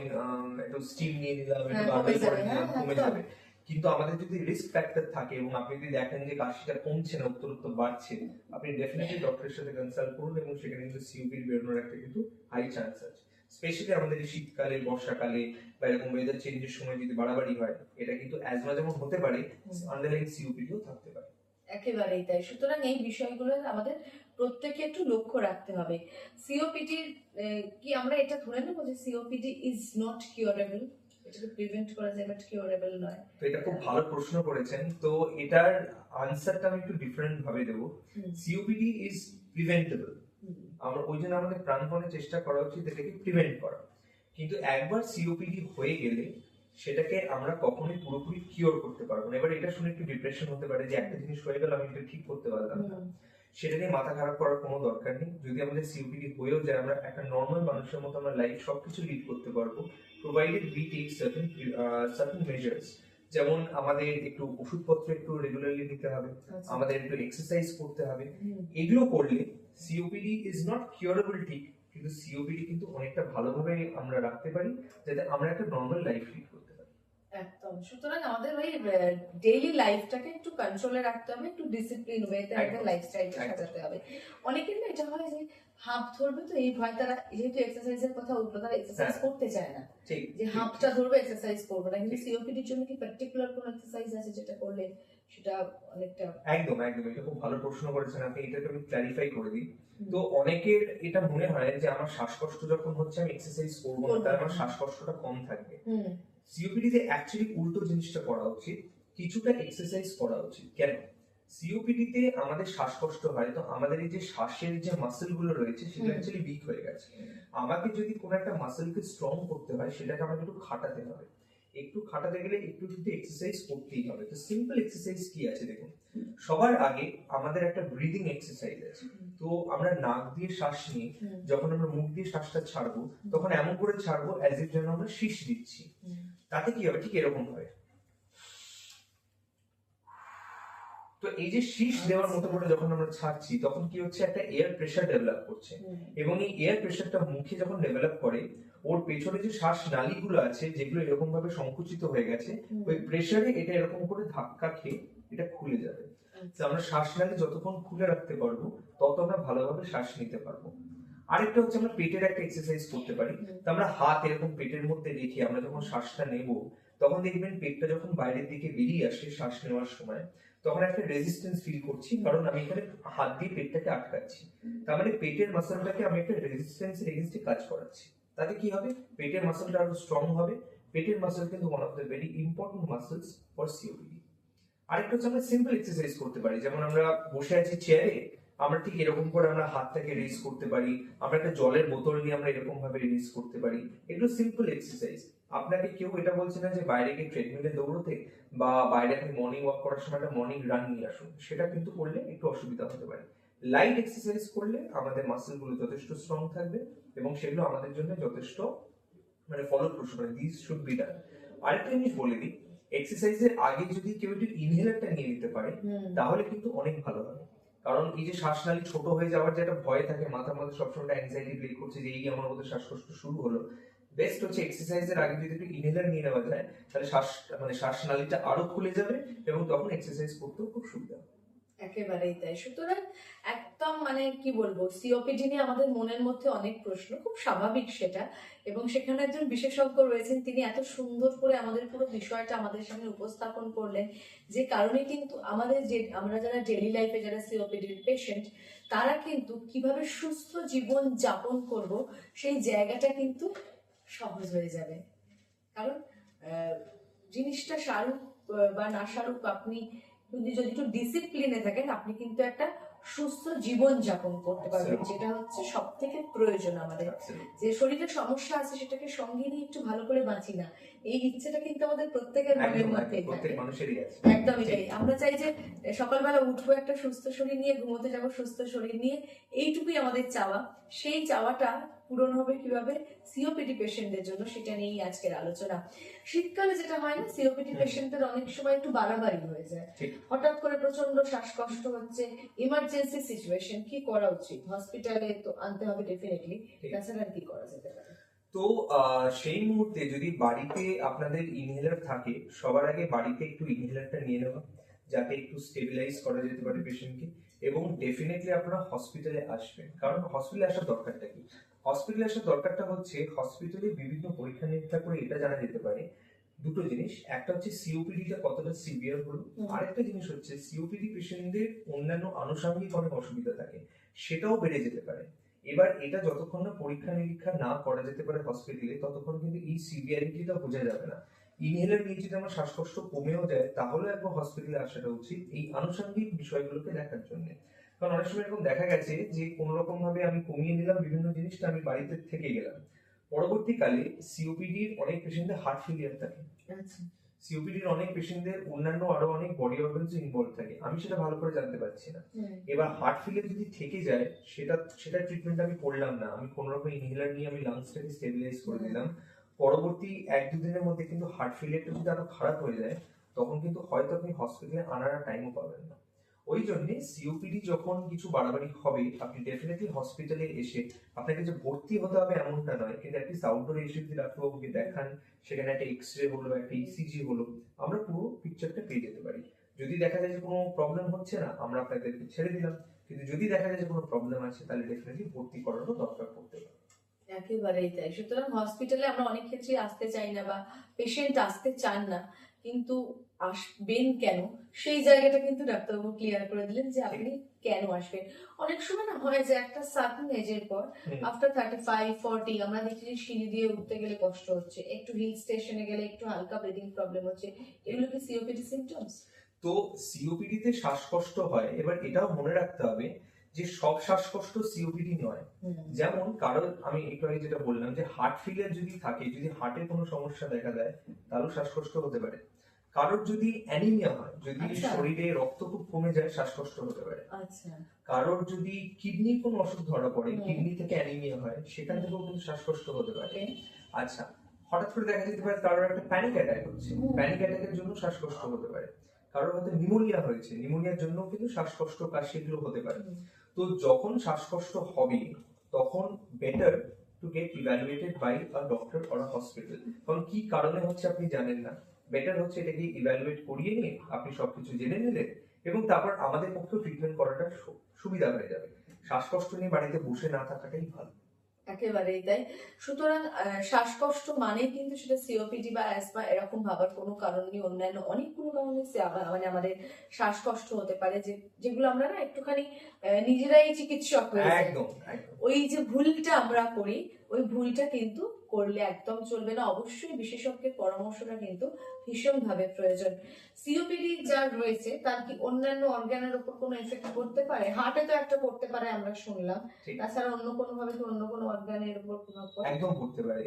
B: একটু স্টিম নিয়ে নিলাম, একটু গার্গল করে নিলাম, কমে যাবে। কিন্তু আমাদের যদি রিস্ক ফ্যাক্টর থাকে এবং আপনি যদি দেখেন যে কাশিটা কমছে না, উত্তরোত্তর বাড়ছে, আপনি ডেফিনেটলি ডক্টরের সাথে কনসাল্ট করুন, এবং সেখানে কিন্তু সিওপিডি বেরোনোর একটা কিন্তু হাই চান্স আছে। স্পেশালি আমাদের এই শীতকালে, বর্ষাকালে বা এরকম ওয়েদার চেঞ্জের সময় যদি বাড়াবাড়ি হয়, এটা কিন্তু অ্যাজমা যেমন হতে পারে, আন্ডারলাইন সিওপিডিও থাকতে পারে।
A: একেবারেই তাই। সুতরাং এই বিষয়গুলো আমাদের প্রত্যেকে একটু লক্ষ্য রাখতে হবে। সিওপিডি কি আমরা এটা ধরে নেবো যে সিওপিডি ইজ নট কিউরেবল, এটাকে প্রিভেন্ট করা যায় বাট কিউরেবল নয়?
B: তো এটা খুব ভালো প্রশ্ন করেছেন। তো এটার আনসারটা আমি একটু ডিফারেন্ট ভাবে দেবো। COPD is preventable. আমরা ওই জন্য আমাদের প্রাণপণে চেষ্টা করা উচিত এটাকে প্রিভেন্ট করা। কিন্তু একবার সিওপিডি হয়ে গেলে সেটাকে আমরা কখনোই পুরোপুরি কিওর করতে পারবো না। এবার এটা শুনে একটু ডিপ্রেশন হতে পারে যে একটা জিনিস হয়ে গেল, আমি এটা ঠিক করতে পারলাম না। সেটা নিয়ে মাথা খারাপ করার কোনো দরকার নেই। যদি আমাদের সিওপিডি হয়েও যায়, আমরা একটা নর্মাল মানুষের মতো আমরা লাইফ সবকিছু লিড করতে পারবো, provided we take certain measures. যেমন আমাদের একটু ওষুধপত্র একটু রেগুলারলি নিতে হবে, আমাদের একটু এক্সারসাইজ করতে হবে। এগুলো করলে সিওপিডি ইজ নট কিউরেবল ঠিক, কিন্তু সিওপিডি কিন্তু অনেকটা ভালোভাবে আমরা রাখতে পারি, যাতে আমরা একটা নর্মাল লাইফ লিড করতে পারি।
A: একদম। সুতরাং আমাদের ওই ডেইলি লাইফটাকে একটু কন্ট্রোলে রাখতে হবে, একটু ডিসিপ্লিন ওয়েতে আমাদের লাইফস্টাইলটা সাজাতে হবে। অনেকের না এটা হয় যে হাঁপ ধরবে, তো এই ভয় তারা, যেহেতু এক্সারসাইজের কথা উঠলো, তারা এক্সারসাইজ করতে চায় না, যে হাঁপটা ধরবে এক্সারসাইজ করবে না। কিন্তু সিওপিডির জন্য কি পার্টিকুলার কোন এক্সারসাইজ আছে যেটা করলে সেটা অনেকটা?
B: একদম একদম, এটা খুব ভালো প্রশ্ন করেছেন আপনি, এটাকে আমি ক্ল্যারিফাই করে দিই। তো অনেকের এটা মনে হয় যে আমার শ্বাসকষ্ট যখন হচ্ছে আমি এক্সারসাইজ করবো না, তাহলে আমার শ্বাসকষ্টটা কম থাকবে। সিওপিডি তে অ্যাকচুয়ালি উল্টো জিনিসটা করা উচিত, কিছুটা এক্সারসাইজ করা উচিত। কেন? সিওপিডি তে আমাদের শ্বাসকষ্ট হয়, তো আমাদের এই যে শ্বাসের যে মাসেল গুলো রয়েছে সেগুলো অ্যাকচুয়ালি উইক হয়ে গেছে। আমাকে যদি কোনো একটা মাসেলকে স্ট্রং করতে হয়, সেটাকে আমাকে একটু খাটাতে হবে। একটু খাটাতে গেলে একটু কিন্তু এক্সারসাইজ করতেই হবে। তো সিম্পল এক্সারসাইজ কি আছে দেখুন, সবার আগে আমাদের একটা ব্রিদিং এক্সারসাইজ আছে। তো আমরা নাক দিয়ে শ্বাস নিয়ে যখন আমরা মুখ দিয়ে শ্বাসটা ছাড়বো, তখন এমন করে ছাড়বো অ্যাজ ইফ যেন আমরা শীষ দিচ্ছি। তাতে কি হবে? ঠিক এরকম হবে। তো এই যে শীষ দেওয়ার মতো করে যখন আমরা ছাড়ছি, তখন কি হচ্ছে, একটা এয়ার প্রেসার ডেভেলপ করছে, এবং এই এয়ার প্রেসারটা মুখে যখন ডেভেলপ করে, ওর পেছনে যে শ্বাস নালীগুলো আছে যেগুলো এরকম ভাবে সংকুচিত হয়ে গেছে, ওই প্রেসারে এটা এরকম করে ধাক্কা খেয়ে এটা খুলে যাবে। তো আমরা শ্বাস নালী যতক্ষণ খুলে রাখতে পারবো, তত আমরা ভালোভাবে শ্বাস নিতে পারবো। আরেকটা হচ্ছে আমরা পেটের একটা এক্সারসাইজ করতে পারি। তো আমরা হাত এরকম পেটের মধ্যে রেখে আমরা যখন শ্বাসটা নেব, তখন দেখবেন পেটটা যখন বাইরের দিকে বেরিয়ে আসে শ্বাস নেওয়ার সময়, তখন একটা রেজিস্ট্যান্স ফিল করছি, কারণ আমি এখানে হাত দিয়ে পেটটাকে আটকাচ্ছি। তার মানে পেটের মাসলটাকে আমি একটা রেজিস্ট্যান্সের এগেইনস্টে কাজ করাচ্ছি। তাতে কি হবে? পেটের মাসলটা আরো স্ট্রং হবে। পেটের মাসল কিন্তু one of the very important muscles for COPD. আরেকটা হচ্ছে আমরা সিম্পল এক্সারসাইজ করতে পারি। যেমন আমরা বসে আছি চেয়ারে, আমরা ঠিক এরকম করে আমরা হাতটাকে রেজ করতে পারি। আমরা একটা জলের বোতল নিয়ে আমরা এরকম ভাবে রেজ করতে পারি। এগুলো সিম্পল এক্সারসাইজ। আপনাকে কেউ এটা বলছে না যে বাইরে গিয়ে ট্রেডমিলে দৌড়তে বা বাইরে আপনি মর্নিং ওয়াক করার সময় একটা মর্নিং রান নিয়ে আসুন, সেটা কিন্তু করলে একটু অসুবিধা হতে পারে। লাইট এক্সারসাইজ করলে আমাদের মাসেল গুলো যথেষ্ট স্ট্রং থাকবে, এবং সেগুলো আমাদের জন্য যথেষ্ট মানে ফলপ্রসূ, মানে দিস শুড বি ডান। আরেকটা জিনিস বলে দিই, এক্সারসাইজের আগে যদি কেউ একটু ইনহেলারটা নিয়ে নিতে পারে, তাহলে কিন্তু অনেক ভালো হবে। কারণ এই যে শ্বাসনালী ছোট হয়ে যাওয়ার যে একটা ভয় থাকে, মাথার মধ্যে সবসময় অ্যাংজাইটি প্লে করছে যে এই আমার মধ্যে শ্বাসকষ্ট শুরু হলো, বেস্ট হচ্ছে এক্সারসাইজের আগে যদি একটু ইনহেলার নিয়ে নেওয়া যায়, তাহলে শ্বাসনালীটা আরো খুলে যাবে, এবং তখন এক্সারসাইজ করতেও খুব সুবিধা হবে।
A: একেবারেই তাই। সুতরাং একদম মানে কি বলবো, সিওপিডি নিয়ে আমাদের মনের মধ্যে অনেক প্রশ্ন, খুব স্বাভাবিক সেটা। এবং সেখানে একজন বিশেষজ্ঞ রয়েছেন, তিনি এত সুন্দর করে আমাদের পুরো বিষয়টা আমাদের সামনে উপস্থাপন করলেন, যে কারণে কিন্তু আমাদের যে আমরা যারা ডেইলি লাইফে যারা সিওপিডির পেশেন্ট, তারা কিন্তু কিভাবে সুস্থ জীবন যাপন করব সেই জায়গাটা কিন্তু সহজ হয়ে যাবে। কারণ আহ, জিনিসটা সারুক বা না সারুক, আপনি যদি একটু ডিসিপ্লিনে থাকেন, আপনি কিন্তু একটা সুস্থ জীবন যাপন করতে পারবেন,
B: Absolutely.
A: যেটা হচ্ছে সব থেকে প্রয়োজন আমাদের। যে শরীরে সমস্যা আছে সেটাকে সঙ্গে নিয়ে একটু ভালো করে বাঁচি না, এই ইচ্ছেটা কিন্তু আমাদের প্রত্যেকের মনের
B: একদম
A: মধ্যে
B: প্রত্যেক
A: থাকে।
B: মানুষেরই আছে।
A: একদমই তাই। আমরা চাই যে সকালবেলা উঠবো একটা সুস্থ শরীর নিয়ে, ঘুমোতে যাবো সুস্থ শরীর নিয়ে, এইটুকুই আমাদের চাওয়া। সেই চাওয়াটা পূরণ হবে কিভাবে? সিওপিডি পেশেন্টদের জন্য, সেটা নিয়েই আজকের আলোচনা। শীতকালে যেটা হয় না, সিওপিডি পেশেন্টদের অনেক সময় একটু বাড়াবাড়ি হয়ে যায়,
B: ঠিক।
A: হঠাৎ করে প্রচন্ড শ্বাসকষ্ট হচ্ছে, ইমার্জেন্সি সিচুয়েশন, কি করা উচিত? হসপিটালে তো আনতে হবে ডেফিনেটলি,
B: ঠিক।
A: তাছাড়া আর কি করা যেতে পারে?
B: তো সেই মুহূর্তে যদি বাড়িতে আপনাদের ইনহেলার থাকে, সবার আগে বাড়িতে একটু ইনহেলারটা নিয়ে নেওয়া, যাতে একটু স্টেবিলাইজ করা যেতে পারে পেশেন্টকে। এবং ডেফিনেটলি আপনারা হসপিটালে আসবেন। কারণ হসপিটালে আসার দরকারটা কি? হসপিটালে আসার দরকারটা হচ্ছে হসপিটালে বিভিন্ন পরীক্ষা নিরীক্ষা করে এটা জানা যেতে পারে দুটো জিনিস। একটা হচ্ছে সিওপিডিটা কতটা সিভিয়ার হলো, আরেকটা জিনিস হচ্ছে সিওপিডি পেশেন্টদের অন্যান্য আনুষঙ্গিক অনেক অসুবিধা থাকে, সেটাও বেড়ে যেতে পারে। এবার এটা যতক্ষণ না পরীক্ষা নিরীক্ষা না করা যেতে পারে হসপিটালে, ততক্ষণ কিন্তু এই সিভিয়ারিটিটা বোঝা যাবে না। ইনহেলার নিয়ে যদি আমার শ্বাসকষ্ট কমেও যায়, তাহলে একবার হসপিটালে আসাটা উচিত এই আনুষঙ্গিক বিষয়গুলোকে দেখার জন্য। কারণ অনেক সময় এরকম দেখা গেছে যে কোনো রকম ভাবে আমি কমিয়ে নিলাম বিভিন্ন জিনিসটা, আমি বাড়িতে থেকে গেলাম, পরবর্তীকালে সিওপিডির অনেক পেশেন্টদের হার্ট ফেলিয়ার থাকে,
A: আচ্ছা।
B: সিওপিডির অনেক পেশেন্টদের অন্যান্য আরো অনেক বডি অর্গানস ইনভলভ থাকে, আমি সেটা ভালো করে জানতে পারছি না। এবার হার্ট ফেলিয়ার যদি থেকে যায়, সেটা ট্রিটমেন্ট আমি করলাম না, আমি কোনো রকম ইনহেলার নিয়ে আমি লাংসটাকে স্টেবিলাইজ করে দিলাম, পরবর্তী 1-2 দিনের মধ্যে কিন্তু হার্ট ফেলিয়ারটা যদি আরো খারাপ হয়ে যায়, তখন কিন্তু হয়তো আপনি হসপিটালে আনার টাইমও পাবেন না। ওই জন্য সিওপিডি যখন কিছু বাড়াবাড়ি হবে, আপনি ডেফিনেটলি হসপিটালে এসে, আপনাকে যে ভর্তি হতে হবে এমনটা নয়, কিন্তু অ্যাটলিস্ট আউটডোরে এসে যদি ডাক্তারবাবুকে দেখান, সেখানে একটা এক্সরে হলো, একটা ইসিজি হলো, আমরা পুরো পিকচারটা পেয়ে যেতে পারি। যদি দেখা যায় যে কোনো প্রবলেম হচ্ছে না, আমরা আপনাদেরকে ছেড়ে দিলাম। কিন্তু যদি দেখা যায় যে কোনো প্রবলেম আছে, তাহলে ডেফিনেটলি ভর্তি করারও দরকার পড়তে পারে।
A: একেবারেই তাই। সুতরাং হসপিটালে আমরা অনেক ক্ষেত্রে আসতে চাই না, বা পেশেন্ট আসতে চান না, কিন্তু আসবেন কেন, সেই জায়গাটা কিন্তু ডাক্তারবাবু ক্লিয়ার করে দিলেন যে আপনি কেন আসবেন। অনেক সময় না হয় যে একটা সার্টেন এজের পর, আফটার 35-40, আমরা দেখি যে সিঁড়ি দিয়ে উঠতে গেলে কষ্ট হচ্ছে, একটু হিল স্টেশনে গেলে একটু হালকা ব্রিদিং প্রবলেম হচ্ছে, এগুলো কি সিওপিডি সিমটমস?
B: তো সিওপিডি তে শ্বাসকষ্ট হয়, এবার এটাও মনে রাখতে হবে যে সব শ্বাসকষ্ট সিওপিডি নয়। যেমন কারো, আমি একটু আগে যেটা বললাম যে হার্ট ফেলিয়ার যদি থাকে, যদি হার্টের কোনো সমস্যা দেখা দেয়, তাহলেও শ্বাসকষ্ট হতে পারে। কারোর যদি অ্যানিমিয়া হয়, যদি
A: আচ্ছা।
B: শরীরে রক্ত খুব কমে যায়, শ্বাসকষ্ট হতে পারে।
A: আচ্ছা।
B: কারোর যদি কিডনির কোনো অসুখ ধরা পড়ে, কিডনি থেকে অ্যানিমিয়া হয়, সেখান থেকেও কিন্তু শ্বাসকষ্ট হতে পারে।
A: Okay.
B: আচ্ছা, হঠাৎ করে দেখা যেতে পারে কারোর একটা প্যানিক অ্যাটাক হচ্ছে, প্যানিক অ্যাটাকের জন্য শ্বাসকষ্ট হতে পারে। কারোর হয়তো নিউমোনিয়া হয়েছে, নিউমোনিয়ার জন্য কিন্তু শ্বাসকষ্ট, কাশি এগুলো হতে পারে। তো যখন শ্বাসকষ্ট হবে, তখন better to get evaluated by a doctor or a hospital. কারণ কি কারণে হচ্ছে আপনি জানেন না, বেটার হচ্ছে এটাকে ইভ্যালুয়েট করিয়ে নিয়ে আপনি সবকিছু জেনে নিলেন, এবং তারপর আমাদের পক্ষে ট্রিটমেন্ট করাটা সুবিধা হয়ে যাবে। শ্বাসকষ্ট নিয়ে বাড়িতে বসে না থাকাটাই ভালো।
A: একেবারেই তাই। সুতরাং শ্বাসকষ্ট মানে কিন্তু সেটা সিওপিডি বা অ্যাজমা এরকম ভাবার কোনো কারণ নেই। অন্যান্য অনেকগুলো কারণে মানে আমাদের শ্বাসকষ্ট হতে পারে, যেগুলো আমরা না একটুখানি নিজেরাই চিকিৎসক হয়ে যাই।
B: একদম একদম।
A: ওই যে ভুলটা আমরা করি, ওই ভুলটা কিন্তু করলে একদম চলবে না। অবশ্যই বিশেষজ্ঞের পরামর্শটা কিন্তু ভীষণভাবে প্রয়োজন। সিওপিডি যার রয়েছে, তার কি অন্যান্য অর্গানের উপর কোনো এফেক্ট পড়তে পারে? হার্টে তো একটা পড়তে পারে আমরা শুনলাম,
B: ঠিক।
A: তাছাড়া অন্য কোনো ভাবে কি অন্য কোনো অর্গানের উপর প্রভাব পড়ে?
B: একদম পড়তে পারে।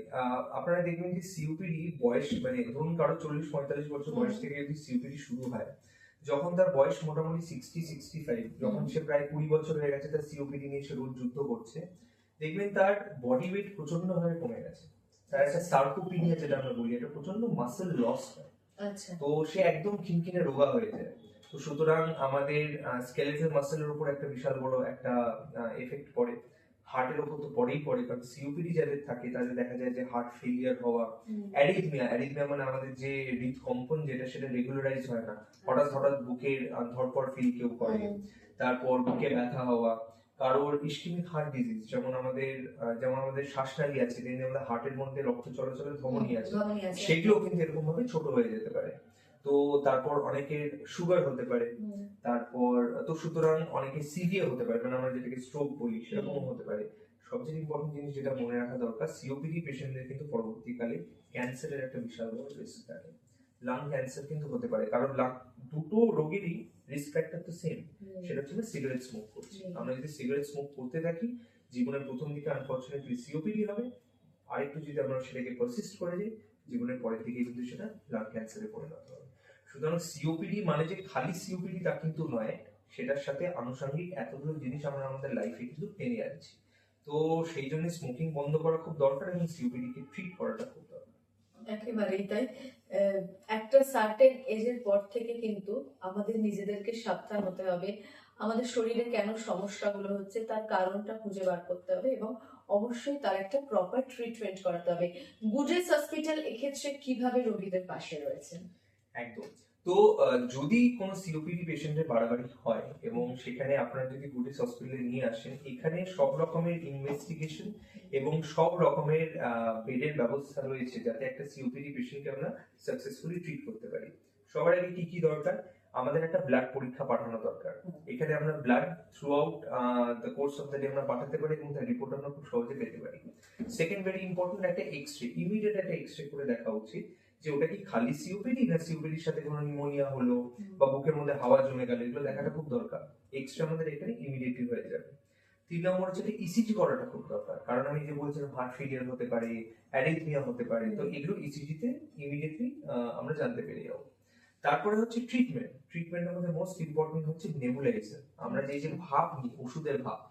B: আপনারা দেখবেন যে সিওপিডি বয়স, মানে ধরুন কারো 40-45 বছর বয়স থেকে যদি সিওপিডি শুরু হয়, যখন তার বয়স মোটামুটি 60-65, যখন সে প্রায় 20 বছর হয়ে গেছে, তার সিওপিডি নিয়ে সে রোজ যুদ্ধ করছে, দেখবেন তার বডি ওয়েট প্রচন্ড ভাবে কমে গেছে। তার একটা সার্কোপিনিয়া যেটা আমরা বলি, এটা প্রচন্ড মাসেল লস হয়।
A: আচ্ছা।
B: তো সে একদম খিনখিনে রোগা হয়ে যায়। তো সুতরাং আমাদের স্কেলেটাল মাসেলের উপর একটা বিশাল বড় একটা এফেক্ট পড়ে। হার্টের ওপর তো পরেই পড়ে, কারণ সিওপিডি যাদের থাকে তাদের দেখা যায় যে হার্ট ফেলিয়ার হওয়া, অ্যারিথমিয়া মানে আমাদের যে হৃদকম্পন যেটা সেটা রেগুলারাইজ হয় না, হঠাৎ হঠাৎ বুকের ধড়পড় ফিল কেউ করে, তারপর বুকে ব্যথা হওয়া, কারোর ইসকেমিক হার্ট ডিজিজ যেমন আমাদের শ্বাসনালী আছে, যেমনি আমাদের হার্টের মধ্যে রক্ত চলাচলের ধমনী আছে, সেগুলো কিন্তু এরকম ভাবে ছোট হয়ে যেতে পারে। তো তারপর অনেকের সুগার হতে পারে, তারপর তো সুতরাং অনেকে সিভিয়ার হতে পারে, মানে আমরা যেটাকে স্ট্রোক বলি সেরকমও হতে পারে। সবচেয়ে ইম্পর্টেন্ট জিনিস যেটা মনে রাখা দরকার, সিওপিডি পেশেন্টদের কিন্তু পরবর্তীকালে ক্যান্সারের একটা বিশাল বড় রিস্ক থাকে। লাং ক্যান্সার কিন্তু হতে পারে, কারণ দুটো রোগেরই রিস্ক ফ্যাক্টর তো সেম, সেটা হচ্ছে সিগারেট স্মোক করছি। আমরা যদি সিগারেট স্মোক করতে থাকি, জীবনের প্রথম দিকে আনফরচুনেটলি সিওপিডি হবে, আরেকটু যদি আমরা সেটাকে পারসিস্ট করে যাই, জীবনের পরের দিকে কিন্তু সেটা লাং ক্যান্সারে পরিণত হবে। সুতরাং সিওপিডি মানে যে খালি সিওপিডি তা কিন্তু নয়, সেটার সাথে আনুষঙ্গিক এতগুলো জিনিস আমরা আমাদের লাইফে কিন্তু টেনে আনছি। তো সেই জন্য স্মোকিং বন্ধ করা খুব দরকার এবং সিওপিডি কে ট্রিট করাটা খুব দরকার।
A: একেবারেই তাই। একটা সার্টেন এজের পর থেকে কিন্তু আমাদের নিজেদেরকে সাবধান হতে হবে, আমাদের শরীরে কেন সমস্যাগুলো হচ্ছে তার কারণটা খুঁজে বার করতে হবে এবং অবশ্যই তার একটা প্রপার ট্রিটমেন্ট করাতে হবে। গুডরেজ হসপিটাল এক্ষেত্রে কিভাবে রোগীদের পাশে রয়েছেন?
B: একদম। তো যদি কোনো সিওপিডি পেশেন্টের বাড়াবাড়ি হয় এবং সেখানে আপনারা যদি গুডরেজ হসপিটালে নিয়ে আসেন, এখানে সব রকমের ইনভেস্টিগেশন এবং সব রকমের বেডের ব্যবস্থা রয়েছে যাতে একটা সিওপিডি পেশেন্টকে আমরা সাকসেসফুলি ট্রিট করতে পারি। সবার আগে কি কি দরকার, আমাদের একটা ব্লাড পরীক্ষা পাঠানো দরকার। এখানে আমরা blood through out the course of the day আমরা পাঠাতে পারি এবং তার রিপোর্ট আমরা খুব সহজে পেতে পারি। সেকেন্ড ভেরি ইম্পর্টেন্ট, একটা এক্সরে, ইমিডিয়েট একটা এক্সরে করে দেখা উচিত যে ওটা কি খালি সিওপিডি না সিওপিডির সাথে কোনো নিউমোনিয়া হলো বা বুকের মধ্যে হাওয়া জমে গেল, এগুলো দেখাটা খুব দরকার। এক্সরে আমাদের এখানে ইমিডিয়েটলি হয়ে যাবে। 3 নম্বর হচ্ছে ইসিজি করাটা খুব দরকার, কারণ আমি যে বলছিলাম হার্ট ফেলিয়ার হতে পারে, অ্যারিথমিয়া হতে পারে, তো এগুলো ইসিজিতে ইমিডিয়েটলি আমরা জানতে পেরে যাবো। তারপরে হচ্ছে ট্রিটমেন্টের মধ্যে মোস্ট ইম্পর্টেন্ট হচ্ছে নেবুলাইজার। আমরা যে ভাপ নিই, ওষুধের ভাপ,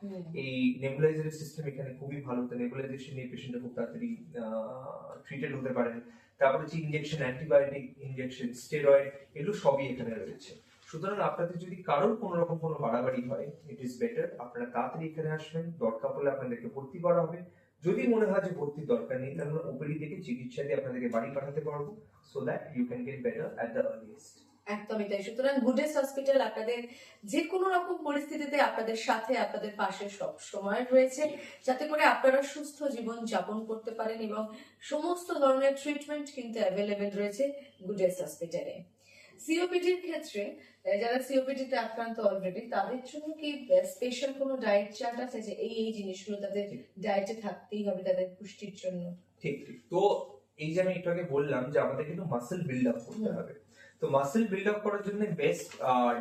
B: এই নেবুলাইজারের সিস্টেম এখানে খুবই ভালো, তো নেবুলাইজেশন নিয়ে পেশেন্টরা খুব তাড়াতাড়ি ট্রিটেড হতে পারেন। তারপরে হচ্ছে ইনজেকশন, অ্যান্টিবায়োটিক ইনজেকশন, স্টেরয়েড, এগুলো সবই এখানে রয়েছে। সুতরাং আপনাদের যদি কারোর কোনো রকম কোনো বাড়াবাড়ি হয়, ইট ইজ বেটার আপনারা তাড়াতাড়ি এখানে আসবেন, দরকার পড়লে আপনাদেরকে ভর্তি করা হবে। যদি মনে হয় যে ভর্তির দরকার নেই, তাহলে আমরা ওপিডি থেকে চিকিৎসা দিয়ে আপনাদেরকে বাড়ি পাঠাতে পারবো, so that you can get better at the earliest.
A: একদমই তাই। সুতরাং গুডরেজ হসপিটাল আপনাদের যে কোনো রকম পরিস্থিতিতে আপনাদের সাথে, আপনাদের পাশে সব সময় রয়েছে, যাতে করে আপনারা সুস্থ জীবন যাপন করতে পারেন এবং সমস্ত ধরনের ট্রিটমেন্ট কিন্তু অ্যাভেলেবেল রয়েছে গুডরেজ হসপিটালে। সিওপিডির ক্ষেত্রে যারা সিওপিডিতে আক্রান্ত অলরেডি, তাদের জন্য কি স্পেশাল কোনো ডায়েট চার্ট আছে যে এই জিনিসগুলো তাদের ডায়েটে থাকতেই হবে তাদের পুষ্টির জন্য?
B: ঠিক ঠিক। তো এই যে আমি একটু আগে বললাম যে আমাদের কিন্তু মাসেল বিল্ড আপ করতে হবে, তো মাসেল বিল্ড আপ করার জন্য বেস্ট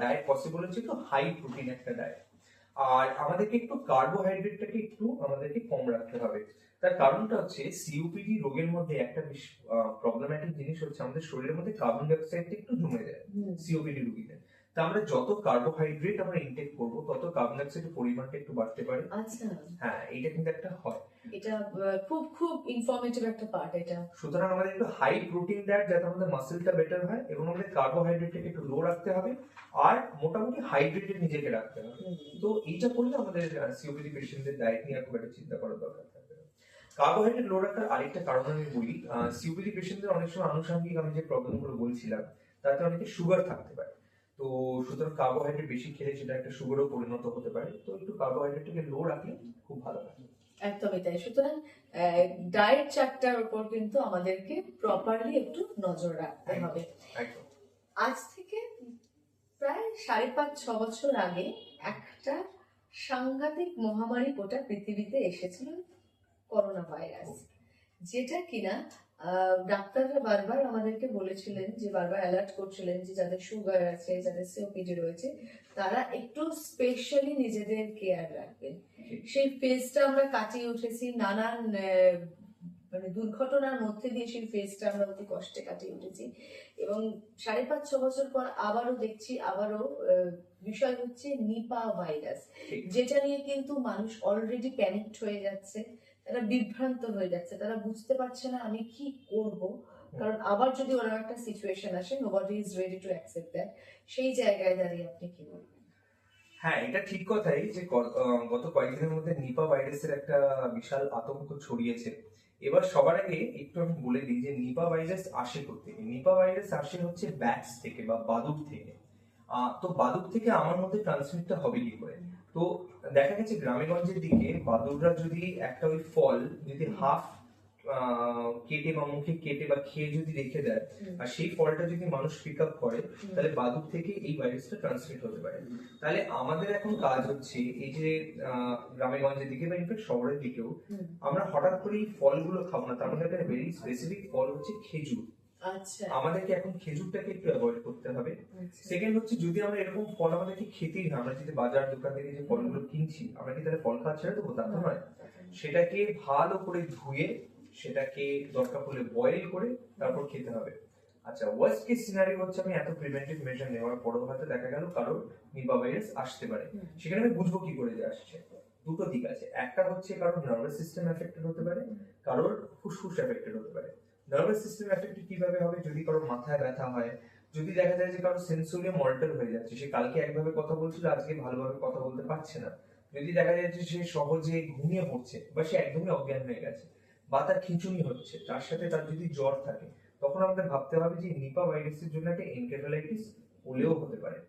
B: ডায়েট পসিবল হচ্ছে একটু হাই প্রোটিন একটা ডায়েট, আর আমাদেরকে একটু কার্বোহাইড্রেটটাকে একটু আমাদেরকে কম রাখতে হবে। তার কারণটা হচ্ছে সিওপিডি রোগের মধ্যে একটা বেশ প্রবলেম্যাটিক জিনিস হচ্ছে আমাদের শরীরের মধ্যে কার্বন ডাই অক্সাইডটা একটু জমে যায় সিওপিডি রোগীদের। তা আমরা যত কার্বোহাইড্রেট আমরা ইনটেক করব, তত কার্বন ডাই অক্সাইডের পরিমাণটা একটু বাড়তে পারে।
A: আচ্ছা,
B: হ্যাঁ, এটা কিন্তু একটা হয়।
A: এটা খুব খুব ইনফরমেটিভ একটা পার্ট এটা।
B: সুতরাং আমাদের একটু হাই প্রোটিন ডায়েট, যাতে আমাদের মাসেলটা বেটার হয়, এবং আমাদের কার্বোহাইড্রেটটাকে একটু লো রাখতে হবে, আর মোটামুটি হাইড্রেটেড নিজেকে রাখতে হবে। তো এইটা করলে আমাদের সিওপিডি পেশেন্টদের ডায়েট নিয়ে খুব একটা চিন্তা করার দরকার থাকবে না। কার্বোহাইড্রেট লো রাখার আরেকটা কারণ আমি বলি, সিওপিডি পেশেন্টদের অনেক সময় আনুষঙ্গিক আমি যে প্রবলেমগুলো বলছিলাম তাতে অনেকে সুগার থাকতে পারে, তো সুতরাং কার্বোহাইড্রেট বেশি খেলে সেটা একটা সুগারও পরিণত হতে পারে, তো একটু কার্বোহাইড্রেটটাকে লো রাখলে খুব ভালো হয়।
A: একদমই তাই। সুতরাং ডায়েট চার্টটার উপর কিন্তু আমাদেরকে প্রপারলি একটু নজর রাখতে হবে।
B: একদম।
A: আজ থেকে প্রায় 5.5-6 বছর আগে একটা সাংঘাতিক মহামারী গোটা পৃথিবীতে এসেছিল, করোনা ভাইরাস, যেটা কিনা ডাক্তাররা বারবার আমাদেরকে বলেছিলেন, যে বারবার অ্যালার্ট করছিলেন যে যাদের সুগার আছে, যাদের সিওপিডি রয়েছে, তারা একটু স্পেশালি নিজেদের কেয়ার রাখবেন। সেই ফেজটা আমরা কাটিয়ে উঠেছি, নানান মানে দুর্ঘটনার মধ্যে দিয়ে সেই ফেজটা আমরা অতি কষ্টে কাটিয়ে উঠেছি, এবং 5.5-6 বছর পর আবারও দেখছি, আবারও বিষয় হচ্ছে নিপা ভাইরাস, যেটা নিয়ে কিন্তু মানুষ অলরেডি প্যানিকড হয়ে যাচ্ছে, তারা বিভ্রান্ত হয়ে যাচ্ছে, তারা বুঝতে পারছে না আমি কি করব, কারণ আবার যদি ওরা একটা সিচুয়েশন আসে, nobody is ready to accept that. সেই জায়গায় দাঁড়িয়ে আপনি কি বলবেন?
B: হ্যাঁ, এটা ঠিক কথাই যে গত কয়েকদিনের মধ্যে নিপা ভাইরাসের একটা বিশাল আতঙ্ক ছড়িয়েছে। এবার সবার আগে একটু আমি বলে দিই যে নিপা ভাইরাস আসে কোত্থেকে। নিপা ভাইরাস আসে হচ্ছে ব্যাটস থেকে বা বাদুড় থেকে। তো বাদুড় থেকে আমার মধ্যে ট্রান্সমিটটা হবে কি করে? তো দেখা গেছে গ্রামে গঞ্জের দিকে বাদুড়রা যদি একটা ওই ফল যদি হাফ কেটে বা মুখে কেটে বা খেয়ে যদি রেখে দেয়, আর সেই ফলটা যদি মানুষ পিক আপ করে, তাহলে বাদুড় থেকে এই ভাইরাসটা ট্রান্সমিট হতে পারে। তাহলে আমাদের এখন কাজ হচ্ছে এই যে গ্রামে গঞ্জের দিকে বা ইনফ্যাক্ট শহরের দিকেও আমরা হঠাৎ করে এই ফলগুলো খাবো না। তার মধ্যে একটা ভেরি স্পেসিফিক ফল হচ্ছে খেজুর।
A: আচ্ছা,
B: আমাদেরকে এখন খেজুরটাকে একটু অ্যাভয়েড করতে হবে। সেকেন্ড হচ্ছে যদি আমরা এরকম ফল আমাদেরকে খেতেই হয়, আমরা যদি বাজার দোকান থেকে যে ফলগুলো কিনছি, আমরা কি তাহলে ফল খাওয়া ছেড়ে দেবো? তা তো নয়। সেটাকে ভালো করে ধুয়ে সেটাকে দরকার পড়লে বয়েল করে তারপর খেতে হবে। আচ্ছা, ওয়ার্স্ট কেস সিনারিও হচ্ছে আমি এত প্রিভেন্টিভ মেজার নেওয়ার পরেও হয়তো দেখা গেল কারোর নিপা ভাইরাস আসতে পারে। সেখানে আমি বুঝবো কি করে যে আসছে? দুটো দিক আছে। একটা হচ্ছে কারোর নার্ভাস সিস্টেম এফেক্টেড হতে পারে, কারোর ফুসফুস এফেক্টেড হতে পারে। নার্ভাস সিস্টেম এফেক্টেড কিভাবে হবে? যদি কারোর মাথায় ব্যথা হয়, যদি দেখা যায় যে কারোর সেন্সোরিয়াম অল্টার হয়ে যাচ্ছে, সে কালকে একভাবে কথা বলছিল আজকে ভালোভাবে কথা বলতে পারছে না, যদি দেখা যায় যে সে সহজে ঘুমিয়ে পড়ছে বা সে একদমই অজ্ঞান হয়ে গেছে, বা তার খিঁচুনি হচ্ছে, তার সাথে তার যদি জ্বর থাকে, তখন আমাদের ভাবতে হবে যে নিপা ভাইরাসের জন্য একটা এনকেফেলাইটিস হলেও হতে পারে।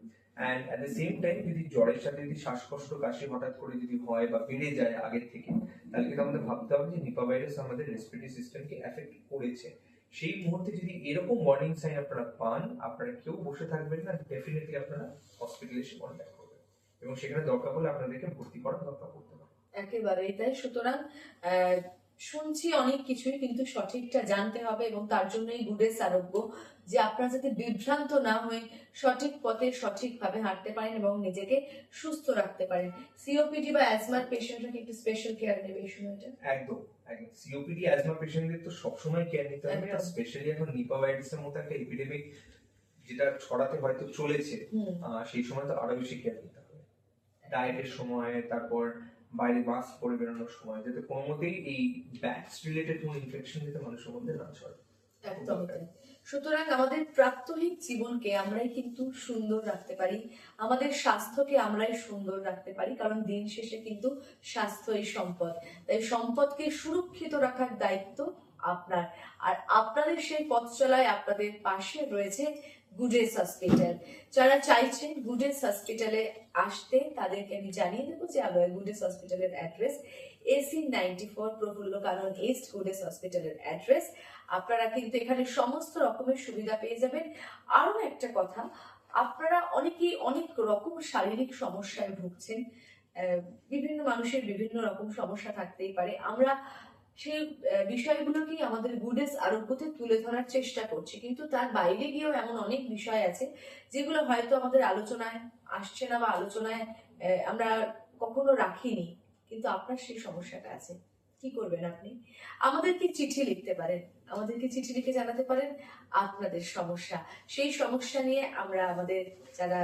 B: And at the same time যদি জ্বরের সাথে যদি শ্বাসকষ্ট কাশি হঠাৎ করে যদি হয় বা বেড়ে যায় আগের থেকে, তাহলে কিন্তু আমাদের ভাবতে হবে যে নিপা ভাইরাস আমাদের রেসপিরেটরি সিস্টেমকে এফেক্ট করেছে। সেই মুহূর্তে যদি এরকম ওয়ার্নিং সাইন আপনারা পান, আপনারা কেউ বসে থাকবেন না, ডেফিনেটলি আপনারা হসপিটালে এসে কন্ট্যাক্ট করবেন এবং সেখানে দরকার হলে আপনাদেরকে ভর্তি করার দরকার পড়তে পারে।
A: একেবারেই তাই। সুতরাং শুনছি অনেক কিছুই, কিন্তু সঠিকটা জানতে হবে এবং তার জন্যই গুডেস আরোগ্য, যে আপনারা যাতে বিভ্রান্ত না হয়ে সঠিক পথে সঠিকভাবে হাঁটতে পারেন এবং নিজেকে সুস্থ রাখতে পারেন। সিওপিডি বা অ্যাজমার পেশেন্টরা কি একটু স্পেশাল কেয়ার নেবে এই সময়টা?
B: একদম একদম। সিওপিডি অ্যাজমা পেশেন্টদের তো সবসময় কেয়ার নিতে হবে, আর স্পেশালি এখন নিপা ভাইরাসের মতো একটা এপিডেমিক যেটা ছড়াতে হয়তো চলেছে, সেই সময় তো আরো বেশি কেয়ার নিতে হবে। ডায়েটের সময়, তারপর বাইরে মাস্ক পরে বেরোনোর সময়, যাতে কোনো মতেই এই ব্যাটস রিলেটেড কোনো ইনফেকশন যাতে মানুষের মধ্যে না ছড়ে।
A: একদম তাই। সুতরাং আমাদের প্রাত্যহিক জীবনকে আমরাই কিন্তু সুন্দর রাখতে পারি, আমাদের স্বাস্থ্যকে আমরাই সুন্দর রাখতে পারি, কারণ দিন শেষে কিন্তু স্বাস্থ্যই সম্পদ। তাই সম্পদকে সুরক্ষিত রাখার দায়িত্ব আপনার। আর আপনাদের সেই পথ চলায় আপনাদের পাশে রয়েছে গুডেস হসপিটাল। যারা চাইছেন গুডেস হসপিটালে আসতে, তাদেরকে আমি জানিয়ে দেবো যে গুডেস হসপিটালের অ্যাড্রেস AC94 প্রফুল্ল কানন ইস্ট, গুডেস হসপিটালের অ্যাড্রেস। আপনারা কিন্তু এখানে সমস্ত রকমের সুবিধা পেয়ে যাবেন। আরো একটা কথা, আপনারা অনেকেই অনেক রকম শারীরিক সমস্যায় ভুগছেন। বিভিন্ন মানুষের বিভিন্ন রকম সমস্যা থাকতেই পারে। আমরা সেই বিষয়গুলোকেই আমাদের গুডেস আরোগ্যতে তুলে ধরার চেষ্টা করছি, কিন্তু তার বাইরে গিয়েও এমন অনেক বিষয় আছে যেগুলো হয়তো আমাদের আলোচনায় আসছে না বা আলোচনায় আমরা কখনো রাখিনি, কিন্তু আপনার সেই সমস্যাটা আছে। কি করবেন আপনি? আমাদেরকে চিঠি লিখতে পারেন, আমাদেরকে চিঠি লিখে জানাতে পারেন আপনাদের সমস্যা। সেই সমস্যা নিয়ে আমরা আমাদের যারা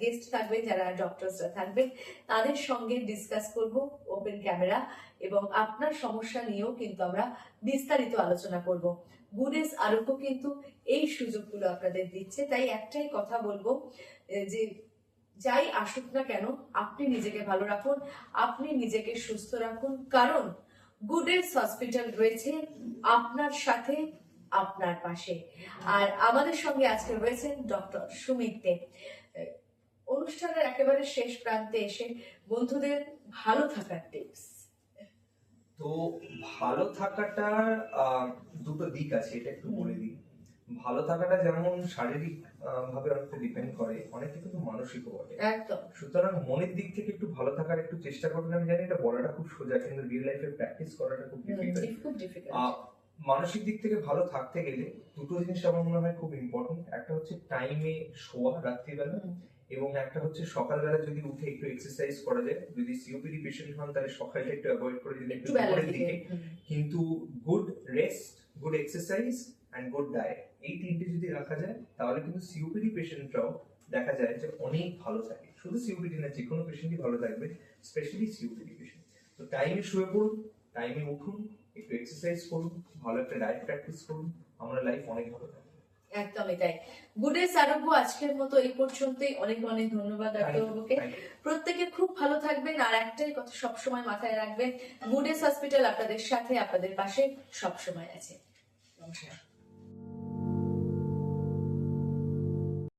A: গেস্ট থাকবেন, যারা ডক্টরসরা থাকবেন, তাদের সঙ্গে ডিসকাস করব ওপেন ক্যামেরা, এবং আপনার সমস্যা নিয়েও কিন্তু আমরা বিস্তারিত আলোচনা করব। গুডেস আরোগ্য কিন্তু এই সুযোগগুলো আপনাদের দিচ্ছে। তাই একটাই কথা বলবো, যে যাই আসুক না কেন, আপনি নিজেকে ভালো রাখুন, আপনি নিজেকে সুস্থ রাখুন, কারণ গুডেস হসপিটাল রয়েছে আপনার সাথে, আপনার পাশে। আর আমাদের সঙ্গে আজকে রয়েছেন ডক্টর সুমিত দেব। অনুষ্ঠানের একেবারে শেষ প্রান্তে এসে বন্ধুদের ভালো থাকার টিপস।
B: তো ভালো থাকাটার দুটো দিক আছে, এটা একটু বলে দিই। ভালো থাকাটা যেমন শারীরিক ভাবে অনেকটা ডিপেন্ড করে, অনেকটা কিন্তু মানসিকও বটে।
A: একদম।
B: সুতরাং মনের দিক থেকে একটু ভালো থাকার একটু চেষ্টা করবেন। আমি জানি এটা বলাটা খুব সোজা, কিন্তু রিয়েল লাইফে প্র্যাকটিস করাটা খুব ডিফিকাল্ট। মানসিক দিক থেকে ভালো থাকতে গেলে দুটো জিনিস আমার মনে হয় খুব ইম্পর্টেন্ট। একটা হচ্ছে টাইমে শোয়া রাত্রিবেলা, এবং একটা হচ্ছে সকালবেলা যদি উঠে একটু এক্সারসাইজ করা যায়। যদি সিওপিডি পেশেন্ট হন তাহলে সকালটা একটু অ্যাভয়েড করে দিলে একটু দুপুরের দিকে, কিন্তু good rest, good exercise and good diet, এই তিনটে যদি রাখা যায় তাহলে কিন্তু সিওপিডি পেশেন্টরাও দেখা যায় যে অনেক ভালো থাকে। শুধু সিওপিডি না, যে কোনো পেশেন্টই ভালো থাকবে, স্পেশালি সিওপিডি পেশেন্ট। তো টাইমে শুয়ে পড়ুন, টাইমে উঠুন, একটু এক্সারসাইজ করুন, ভালো একটা ডায়েট প্র্যাকটিস করুন, আমরা লাইফ অনেক ভালো থাকবে।
A: একদমই তাই। গুডেস আরোগ্য আজকের মতো এই পর্যন্তই। অনেক অনেক ধন্যবাদ ডাক্তারবাবুকে। প্রত্যেকে খুব ভালো থাকবেন, আর একটাই কথা সবসময় মাথায় রাখবেন, গুডেস হসপিটাল আপনাদের সাথে, আপনাদের পাশে সবসময় আছে। নমস্কার।